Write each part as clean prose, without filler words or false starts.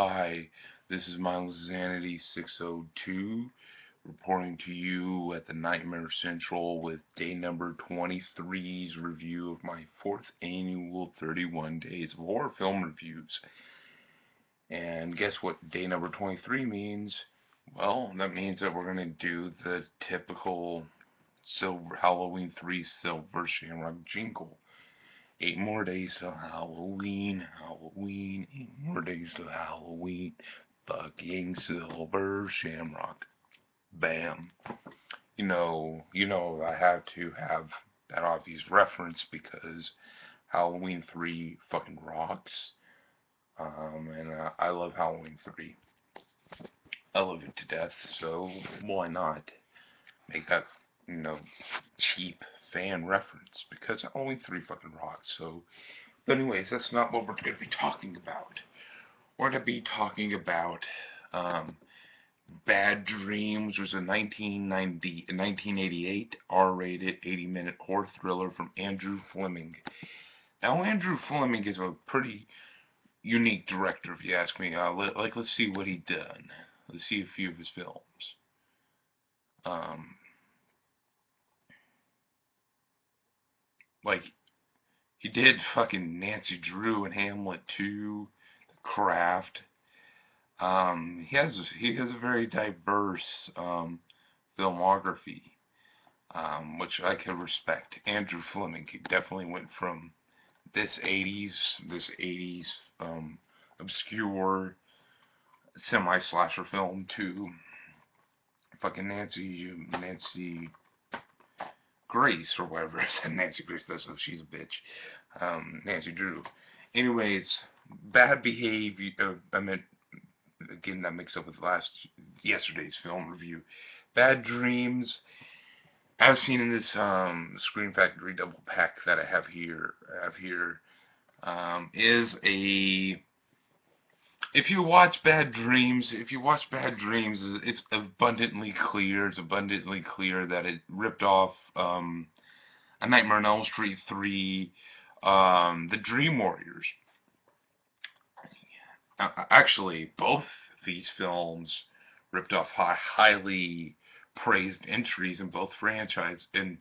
Hi, this is Mindless Insanity 602 reporting to you at the Nightmare Central with day number 23's review of my fourth annual 31 Days of Horror Film Reviews. And guess what day number 23 means? Well, that means that we're going to do the typical Halloween 3 Silver Shamrock jingle. 8 more days till Halloween, Halloween, 8 more days till Halloween, fucking Silver Shamrock. Bam. I have to have that obvious reference because Halloween 3 fucking rocks. And I love Halloween 3. I love it to death, so why not make that, you know, cheap fan reference? Because Halloween 3 fucking rocks, so. But anyways, that's not what we're going to be talking about. We're going to be talking about um, Bad Dreams, which was a 1988 R-rated 80-minute horror thriller from Andrew Fleming. Now, Andrew Fleming is a pretty unique director, if you ask me. Let's see what he done. Let's see a few of his films. Um, like, he did fucking Nancy Drew and Hamlet 2, The Craft. He has a very diverse filmography, which I can respect. Andrew Fleming, he definitely went from this 80s obscure semi-slasher film to fucking Nancy Grace or whatever. I said Nancy Grace. She's a bitch. Nancy Drew. Anyways, Bad Behavior. I meant getting that mixed up with yesterday's film review. Bad Dreams, as seen in this Screen Factory double pack that I have here, is a. If you watch Bad Dreams, it's abundantly clear. It's abundantly clear that it ripped off A Nightmare on Elm Street 3, The Dream Warriors. Actually, both these films ripped off highly praised entries in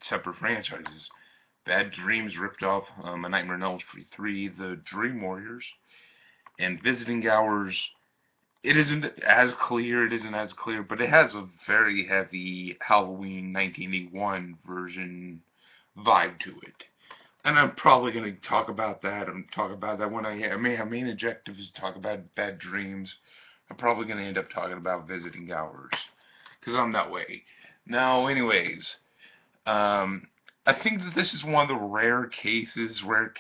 separate franchises. Bad Dreams ripped off A Nightmare on Elm Street 3, The Dream Warriors, and Visiting Hours. It isn't as clear. It isn't as clear, but it has a very heavy Halloween 1981 version vibe to it. And I'm probably going to talk about that and talk about that when my main objective is to talk about Bad Dreams. I'm probably going to end up talking about Visiting Hours because I'm that way. Now, anyways, I think that this is one of the rare cases where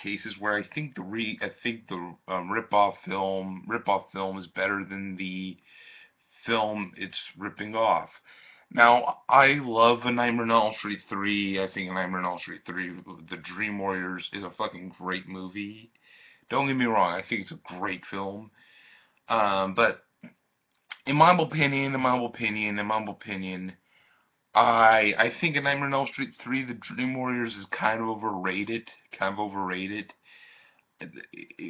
I think the rip-off film is better than the film it's ripping off. Now, I love A Nightmare on Elm Street 3. I think A Nightmare on Elm Street 3, The Dream Warriors, is a fucking great movie. Don't get me wrong, I think it's a great film. But in my opinion, I think A Nightmare on Elm Street 3, The Dream Warriors is kind of overrated. Kind of overrated.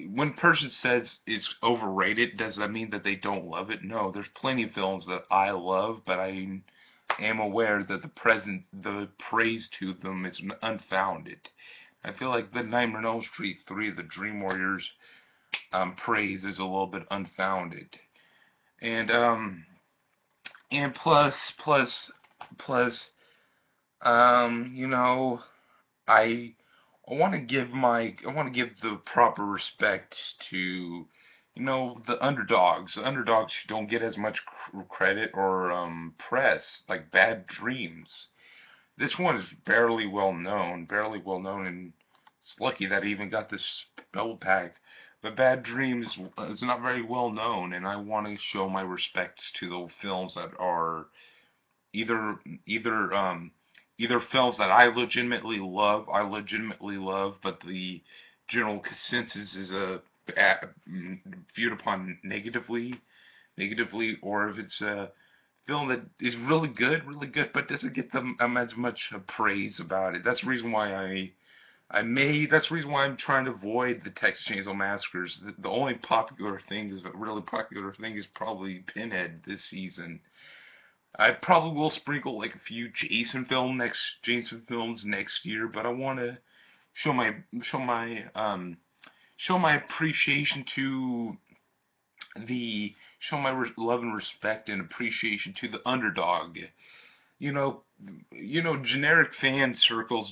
When a person says it's overrated, does that mean that they don't love it? No, there's plenty of films that I love, but I am aware that the praise to them is unfounded. I feel like The Nightmare on Elm Street 3, The Dream Warriors praise is a little bit unfounded. And and plus, you know, I I want to give the proper respect to, the underdogs. The underdogs who don't get as much credit or press, like Bad Dreams. This one is barely well known, and it's lucky that I even got this spell pack. But Bad Dreams is not very well known, and I want to show my respects to the films that are either either either films that I legitimately love, but the general consensus is viewed upon negatively, or if it's a film that is really good, but doesn't get them as much praise about it. That's the reason why That's the reason why I'm trying to avoid the Texas Chainsaw Massacres. The only popular thing is, really popular thing is probably Pinhead this season. I probably will sprinkle like a few Jason films next year, but I want to show my show my um show my appreciation to the show my love and respect and appreciation to the underdog. You know, generic fan circles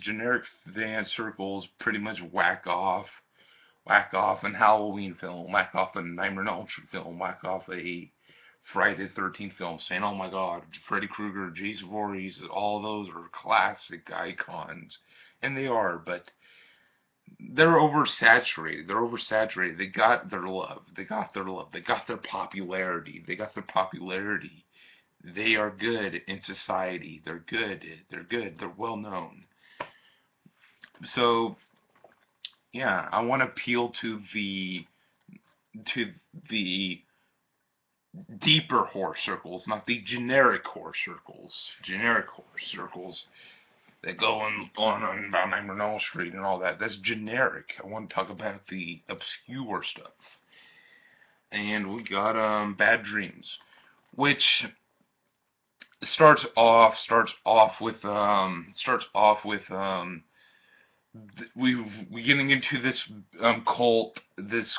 pretty much whack off a Halloween film, whack off a Nightmare on Elm Street film, whack off a Friday the 13th film, saying, "Oh my God, Freddy Krueger, Jason Voorhees, all those are classic icons," and they are, but they're oversaturated. They're oversaturated. They got their love. They got their love. They got their popularity. They got their popularity. They are good in society. They're good. They're good. They're well known. So yeah, I want to appeal to the deeper horror circles, not the generic horror circles. Generic horror circles that go on about Nightmare on Elm Street and all that. That's generic. I want to talk about the obscure stuff. And we got Bad Dreams, which we getting into this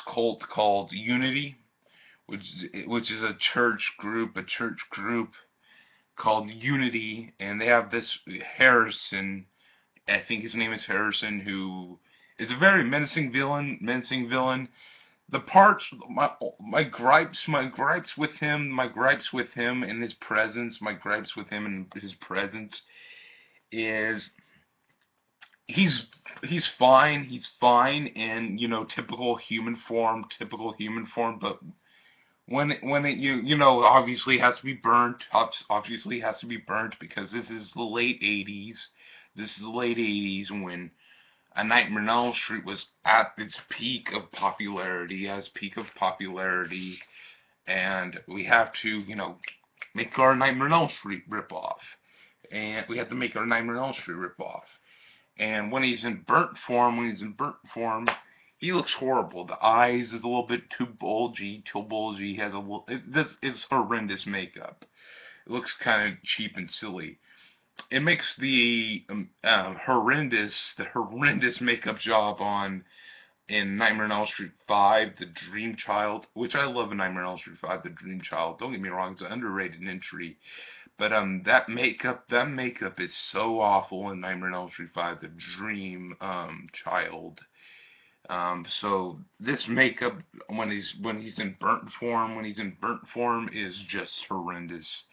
cult called Unity, which is a church group called Unity, and they have this Harrison, I think his name is Harrison, who is a very menacing villain. The parts, my gripes with him and his presence, my gripes with him and his presence is he's he's fine in, typical human form, but when it obviously has to be burnt, obviously has to be burnt because this is the late 80s. This is the late 80s when A Nightmare on Elm Street was at its peak of popularity, and we have to, make our Nightmare on Elm Street ripoff, and we have to make our Nightmare on Elm Street ripoff. And when he's in burnt form, he looks horrible. The eyes is a little bit too bulgy. He has a little. This is horrendous makeup. It looks kind of cheap and silly. It makes the horrendous makeup job in Nightmare on Elm Street 5, The Dream Child, which I love in Nightmare on Elm Street 5, The Dream Child. Don't get me wrong, it's an underrated entry. But that makeup is so awful in Nightmare on Elm Street 5, The Dream Child. So this makeup when he's in burnt form is just horrendous.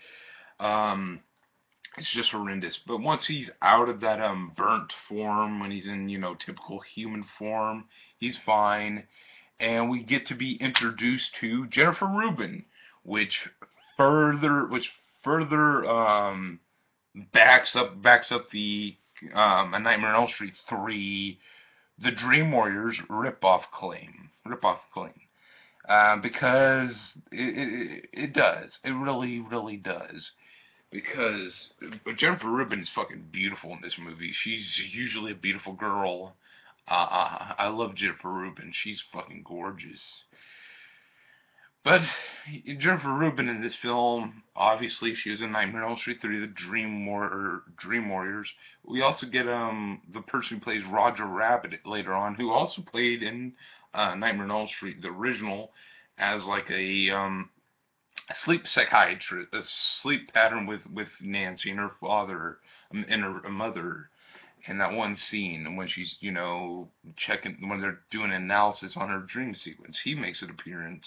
It's just horrendous. But once he's out of that burnt form, when he's in typical human form, he's fine, and we get to be introduced to Jennifer Rubin, which further backs up the A Nightmare on Elm Street 3, the Dream Warriors ripoff claim, because it does, it really does. Because Jennifer Rubin is fucking beautiful in this movie. She's usually a beautiful girl. I love Jennifer Rubin. She's fucking gorgeous. But Jennifer Rubin in this film, obviously she was in Nightmare on Elm Street 3, the Dream Warriors. We also get the person who plays Roger Rabbit later on, who also played in Nightmare on Elm Street, the original, as like a sleep psychiatrist, a sleep pattern with Nancy and her father and her mother. In that one scene when she's checking, when they're doing analysis on her dream sequence, he makes an appearance.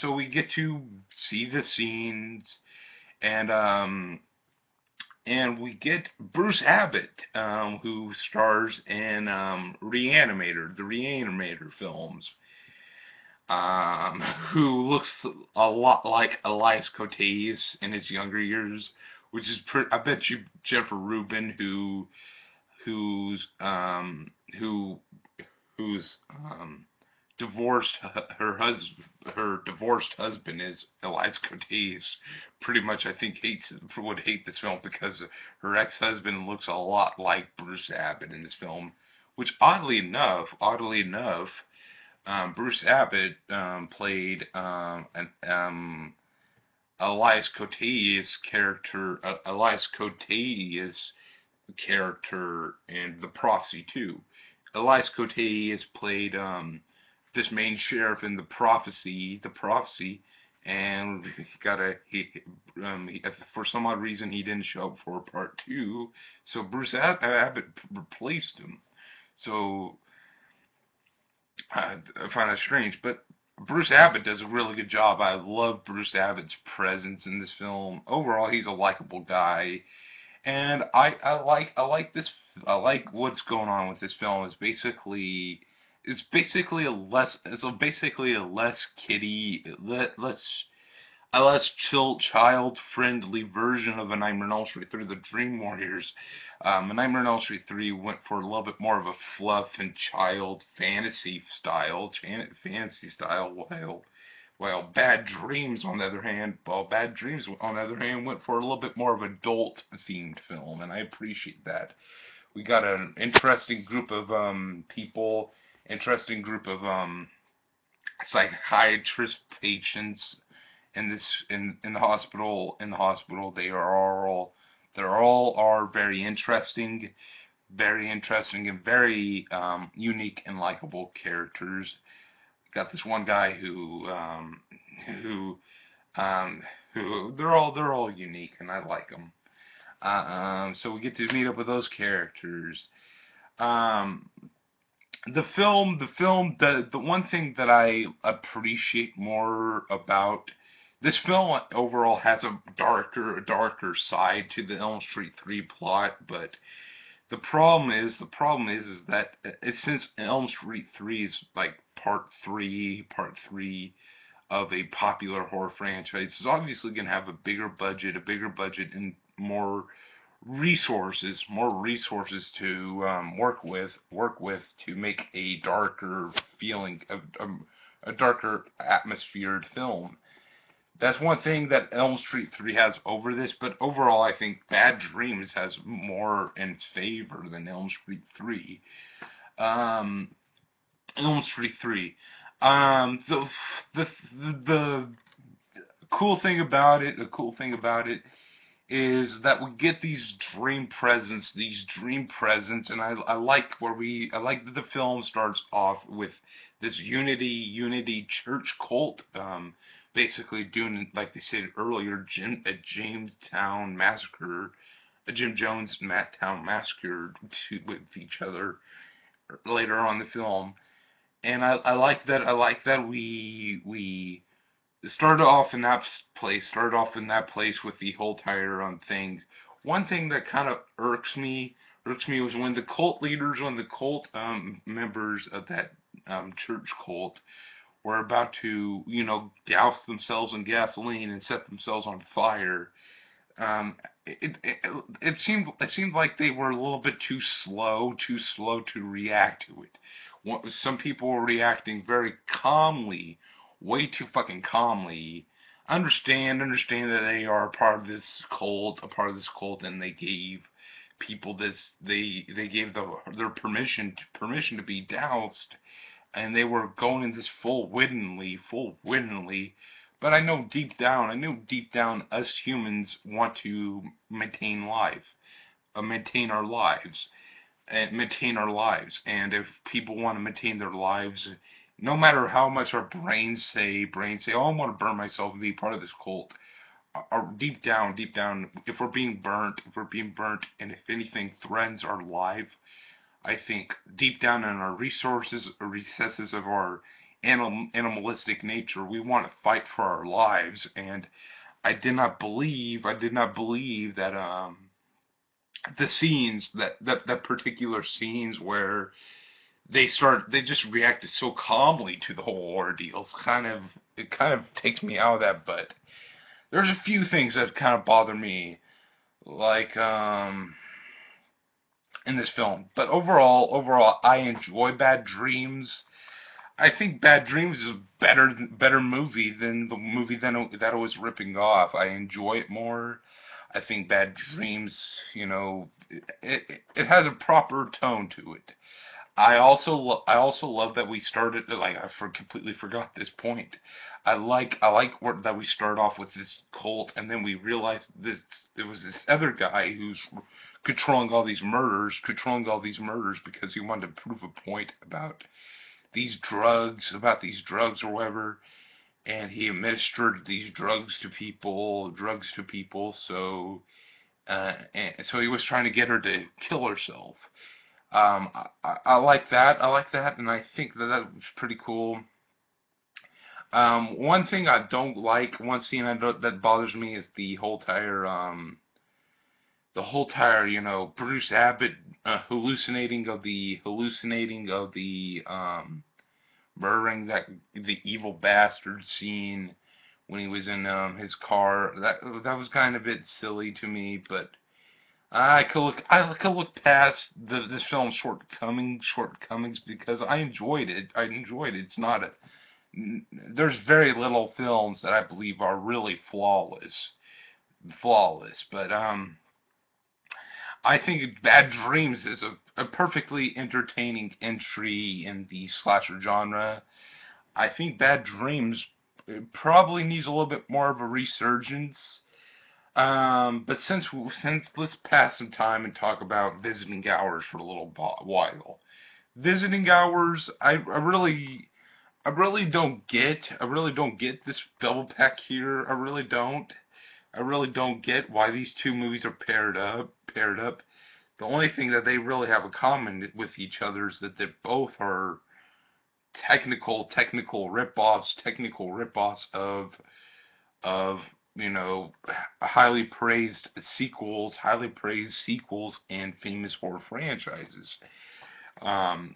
So we get to see the scenes, and we get Bruce Abbott, who stars in the Reanimator films, who looks a lot like Elias Koteas in his younger years, which is I bet you Jennifer Rubin, who's divorced, her divorced husband is Elias Koteas. Pretty much, I think would hate this film because her ex-husband looks a lot like Bruce Abbott in this film, which oddly enough, Bruce Abbott played Elias Koteas' character in The Prophecy too. Elias Koteas played this main sheriff in The Prophecy, and for some odd reason he didn't show up for part two, so Bruce Abbott replaced him. So I find that strange, but Bruce Abbott does a really good job. I love Bruce Abbott's presence in this film. Overall, he's a likable guy, and I like what's going on with this film. It's basically a less kiddie, a less child-friendly version of A Nightmare on Elm Street through the Dream Warriors. A Nightmare on Elm Street 3 went for a little bit more of a fluff and child fantasy style, while Bad Dreams on the other hand went for a little bit more of adult-themed film, and I appreciate that. We got an interesting group of people, interesting group of psychiatrist patients in the hospital. They all are very interesting and very unique and likable characters. Got this one guy who um they're all unique, and I like them. So we get to meet up with those characters. um the one thing that I appreciate more about this film overall has a darker side to the Elm Street 3 plot, but the problem is that since Elm Street 3 is like part three of a popular horror franchise, it's obviously going to have a bigger budget and more resources to work with to make a darker feeling, a darker atmosphered film. That's one thing that Elm Street 3 has over this, but overall, I think Bad Dreams has more in its favor than Elm Street 3. Um, Elm Street 3. The cool thing about it is that we get these dream presents, and I like that the film starts off with this Unity church cult, basically doing, like they said earlier, a Jim Jones town massacre with each other later on in the film. And I like that we started off in that place with the whole tire on things. One thing that kind of irks me was when the cult members of that church cult were about to, douse themselves in gasoline and set themselves on fire. Um, it seemed like they were a little bit too slow to react to it. Some people were reacting very calmly, way too fucking calmly. Understand that they are a part of this cult, and they gave people they gave their permission to be doused, and they were going in this full wittingly. But I know deep down, us humans want to maintain our lives, and if people want to maintain their lives, no matter how much our brains say, oh, I want to burn myself and be part of this cult. Or deep down, if we're being burnt, and if anything threatens our life, I think deep down in our resources or recesses of our animalistic nature, we want to fight for our lives. And I did not believe that that particular scenes where they just reacted so calmly to the whole ordeal. It kind of takes me out of that. But there's a few things that kind of bother me, like in this film. But overall, I enjoy Bad Dreams. I think Bad Dreams is a better movie than the movie that it was ripping off. I enjoy it more. I think Bad Dreams, it has a proper tone to it. I also love that we started like completely forgot this point. That we start off with this cult, and then we realize there was this other guy who's controlling all these murders because he wanted to prove a point about these drugs or whatever, and he administered these drugs to people, and so he was trying to get her to kill herself. I like that. I like that, and I think that that was pretty cool. One thing I don't like, one scene that bothers me is the whole tire, Bruce Abbott hallucinating of the murdering the evil bastard scene when he was in his car. That was kind of a bit silly to me, but I could look past this film's shortcomings because I enjoyed it. I enjoyed it. It's not a There's very little films that I believe are really flawless, but I think Bad Dreams is a perfectly entertaining entry in the slasher genre. I think Bad Dreams probably needs a little bit more of a resurgence. But since let's pass some time and talk about Visiting Hours for a little while. Visiting Hours, I really don't get. I really don't get this double pack here. I really don't. I really don't get why these two movies are Paired up. The only thing that they really have in common with each other is that they both are technical rip-offs of highly praised sequels and famous horror franchises. Um,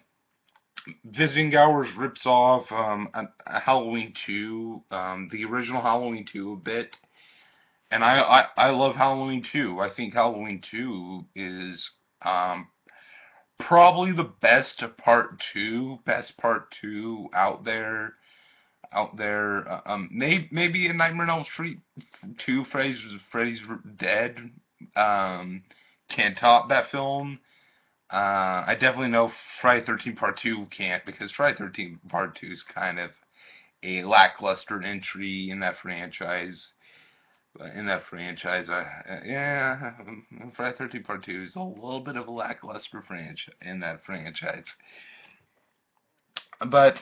Visiting Hours rips off Halloween 2, the original Halloween 2 a bit, and I love Halloween 2. I think Halloween 2 is probably the best part 2 out there. Maybe in Nightmare on Elm Street 2, Freddy's Dead, can't top that film. I definitely know Friday 13 Part 2 can't, because Friday 13 Part 2 is kind of a lackluster entry in that franchise. Yeah, Friday 13 Part 2 is a little bit of a lackluster franchise in that franchise. But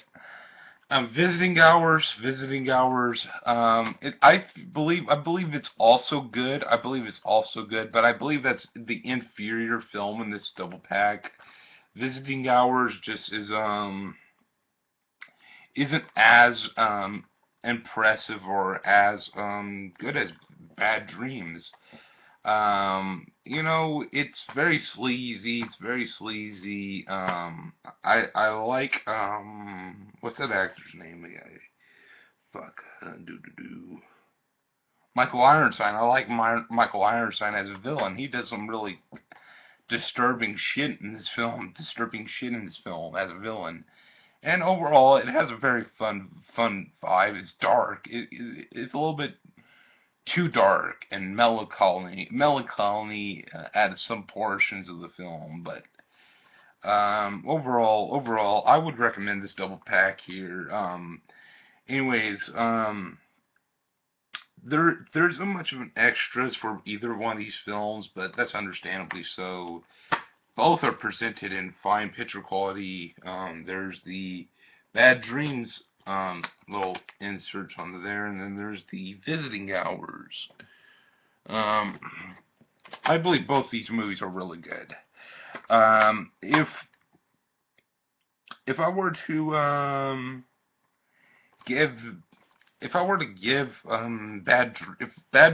Visiting Hours. I believe it's also good. I believe it's also good, but I believe that's the inferior film in this double pack. Visiting Hours just isn't as impressive or as good as Bad Dreams. It's very sleazy. It's very sleazy. I like what's that actor's name? Fuck, do do do. Michael Ironstein. I like Michael Ironstein as a villain. He does some really disturbing shit in this film. Disturbing shit in this film as a villain. And overall, it has a very fun vibe. It's dark. It's a little bit too dark and melancholy at some portions of the film, but overall, I would recommend this double pack here. Anyways, there isn't much of an extras for either one of these films, but that's understandably so. Both are presented in fine picture quality. There's the Bad Dreams little inserts on there, and then there's the Visiting Hours. Um, I believe both these movies are really good. If I were to give if I were to give Bad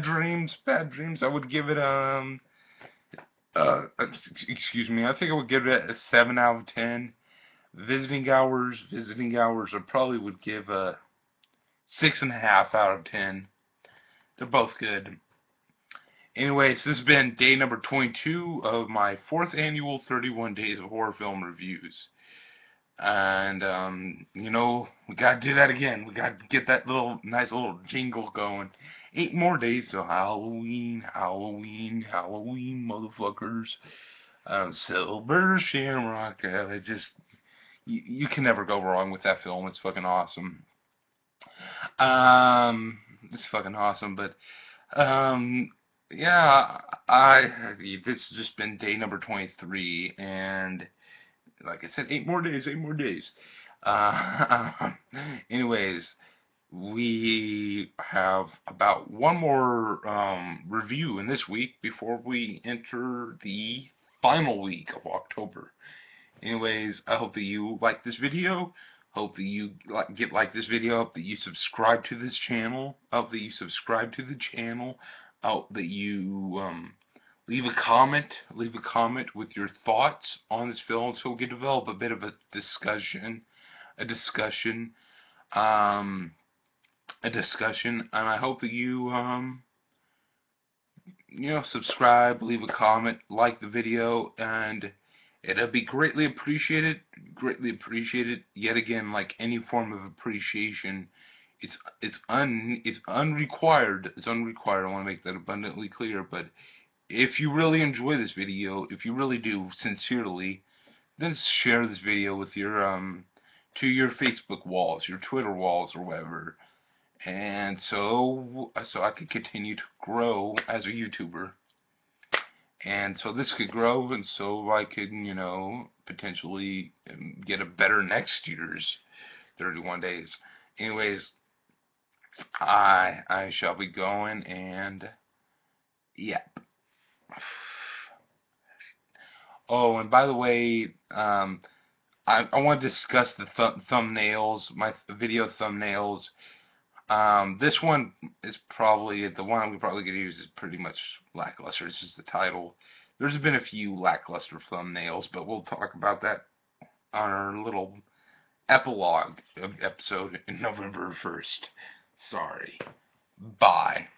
Dreams, I would give it excuse me, I think I would give it a 7 out of 10. Visiting Hours, I probably would give a 6.5 out of 10. They're both good. Anyways, this has been day number 22 of my 4th annual 31 Days of Horror Film Reviews. And, we gotta do that again. We gotta get that nice little jingle going. 8 more days till Halloween, Halloween, Halloween, motherfuckers. Silver Shamrock, you can never go wrong with that film. It's fucking awesome. It's fucking awesome. But yeah, this has just been day number 23, and like I said, 8 more days, 8 more days. Uh, anyways, we have about one more review in this week before we enter the final week of October. Anyways, I hope that you like this video. Hope that you like this video. Hope that you subscribe to this channel. Hope that you subscribe to the channel. Hope that you leave a comment. Leave a comment with your thoughts on this film, so we can develop a bit of a discussion. A discussion. Um, a discussion. And I hope that you subscribe, leave a comment, like the video, and it'll be greatly appreciated. Greatly appreciated. Yet again, like any form of appreciation, it's unrequired. It's unrequired. I want to make that abundantly clear. But if you really enjoy this video, if you really do sincerely, then share this video with your to your Facebook walls, your Twitter walls, or whatever. And so I could continue to grow as a YouTuber. And so this could grow, and so I could, potentially get a better next year's 31 days. Anyways, I shall be going, and yep. Oh, and by the way, I want to discuss the thumbnails, my video thumbnails. This one is probably the one I'm probably going to use is pretty much lackluster. This is the title. There's been a few lackluster thumbnails, but we'll talk about that on our little epilogue episode in November 1st. Sorry. Bye.